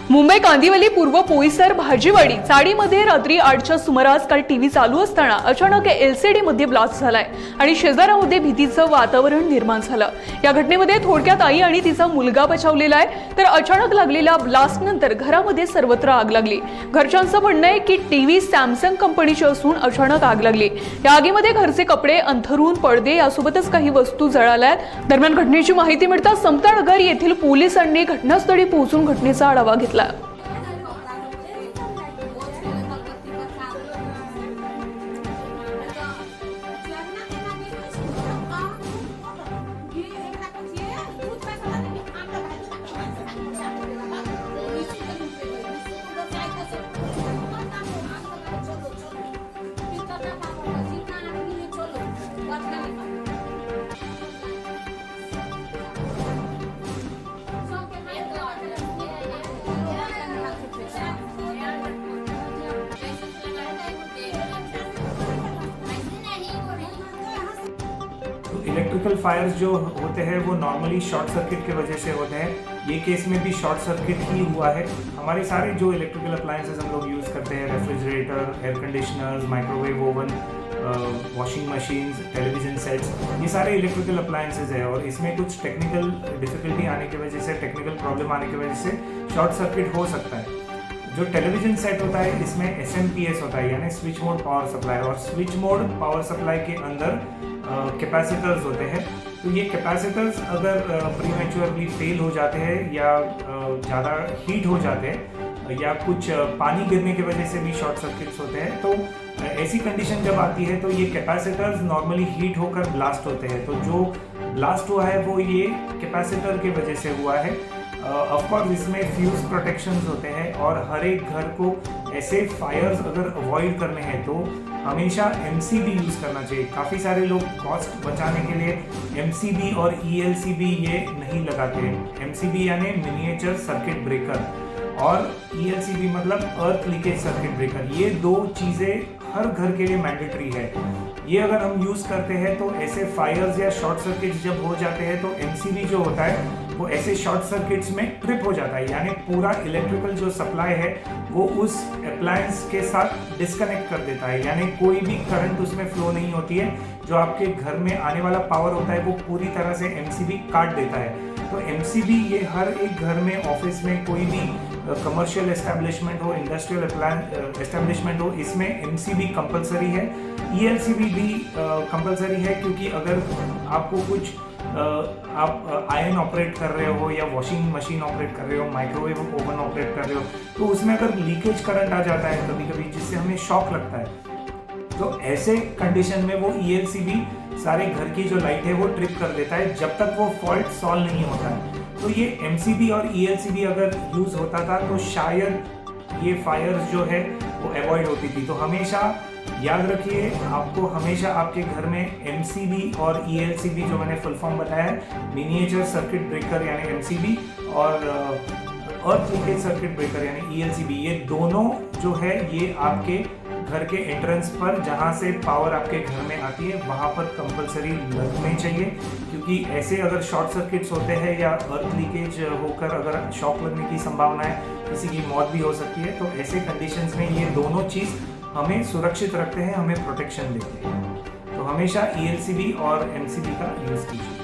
मुंबई कांदिवली पूर्व पोईसर भाजीवाडी चाळीमध्ये रात्री 8च्या सुमारास काल टीव्ही चालू असताना अचानक एलसीडी मध्ये ब्लास्ट झालाय आणि शेजारामध्ये भीतीचं वातावरण निर्माण झालं। या घटनेमध्ये थोडक्यात आई आणि तिचा मुलगा बचावलेला आहे, तर अचानक लागलेल्या ब्लास्ट नंतर घरामध्ये सर्वत्र आग लागली। घरच्यांचं म्हणणं आहे की टीव्ही सॅमसंग कंपनीची असून अचानक आग लागली। या आगीमध्ये घरचे कपडे, अंथरूण, पडदे यासोबतच काही वस्तू जळाल्यात। दरम्यान घटनेची माहिती मिळताच समतानगर येथील पोलिसांनी घटनास्थळी पोहोचून घटनेचा आढावा घेतला। इलेक्ट्रिकल फायर्स जो होते हैं वो नॉर्मली शॉर्ट सर्किट की वजह से होते हैं। ये केस में भी शॉर्ट सर्किट ही हुआ है। हमारे सारे जो इलेक्ट्रिकल अप्लायंसेस हम लोग यूज़ करते हैं, refrigerator, air conditioners, microwave oven, washing machines, television sets, ये सारे इलेक्ट्रिकल अप्लायंसेस है और इसमें कुछ टेक्निकल डिफिकल्टी आने की वजह से, टेक्निकल प्रॉब्लम आने की वजह से शॉर्ट सर्किट हो सकता है। जो टेलीविज़न सेट होता है इसमें SMPS होता है, यानी स्विच मोड पावर सप्लाई, और स्विच मोड पावर सप्लाई के अंदर कैपेसिटर्स होते हैं। तो ये कैपेसिटर्स अगर प्रीमेच्योरली फेल हो जाते हैं या ज़्यादा हीट हो जाते हैं या कुछ पानी गिरने की वजह से भी शॉर्ट सर्किट्स होते हैं, तो ऐसी कंडीशन जब आती है तो ये कैपेसिटर्स नॉर्मली हीट होकर ब्लास्ट होते हैं। तो जो ब्लास्ट हुआ है वो ये कैपेसिटर की वजह से हुआ है। ऑफकोर्स इसमें फ्यूज प्रोटेक्शंस होते हैं और हर एक घर को ऐसे फायर्स अगर अवॉइड करने हैं तो हमेशा MCB यूज़ करना चाहिए। काफ़ी सारे लोग कॉस्ट बचाने के लिए MCB और ELCB ये नहीं लगाते हैं। MCB यानी मिनिएचर सर्किट ब्रेकर और ELCB मतलब अर्थ लीकेज सर्किट ब्रेकर। ये दो चीज़ें हर घर के लिए मैंडेटरी है। ये अगर हम यूज़ करते हैं तो ऐसे फायर्स या शॉर्ट सर्किट्स जब हो जाते हैं तो MCB जो होता है वो ऐसे शॉर्ट सर्किट्स में ट्रिप हो जाता है, यानी पूरा इलेक्ट्रिकल जो सप्लाई है वो उस अप्लायंस के साथ डिस्कनेक्ट कर देता है, यानी कोई भी करंट उसमें फ्लो नहीं होती है। जो आपके घर में आने वाला पावर होता है वो पूरी तरह से MCB काट देता है। तो MCB ये हर एक घर में, ऑफिस में, कोई भी कमर्शियल एस्टेब्लिशमेंट हो, इंडस्ट्रियल एस्टेब्लिशमेंट हो, इसमें MCB कंपलसरी है। ELCB भी कंपलसरी है, क्योंकि अगर आपको कुछ आप आयरन ऑपरेट कर रहे हो या वॉशिंग मशीन ऑपरेट कर रहे हो, माइक्रोवेव ओवन ऑपरेट कर रहे हो, तो उसमें अगर लीकेज करंट आ जाता है कभी कभी, जिससे हमें शॉक लगता है, तो ऐसे कंडीशन में वो ELCB सारे घर की जो लाइट है वो ट्रिप कर देता है जब तक वो फॉल्ट सॉल्व नहीं होता है। तो ये MCB और ELCB अगर यूज़ होता था तो शायद ये फायर्स जो है वो अवॉइड होती थी। तो हमेशा याद रखिए, आपको हमेशा आपके घर में MCB और ELCB जो मैंने फुल फॉर्म बताया है, मिनिएचर सर्किट ब्रेकर यानी MCB और अर्थ लीकेज सर्किट ब्रेकर यानी ELCB, ये दोनों जो है ये आपके घर के एंट्रेंस पर, जहाँ से पावर आपके घर में आती है, वहाँ पर कंपलसरी लगने चाहिए। क्योंकि ऐसे अगर शॉर्ट सर्किट्स होते हैं या अर्थ लीकेज होकर अगर शॉक लगने की संभावना है, किसी की मौत भी हो सकती है। तो ऐसे कंडीशंस में ये दोनों चीज़ हमें सुरक्षित रखते हैं, हमें प्रोटेक्शन देते हैं। तो हमेशा ELCB और MCB का यूज़ कीजिए।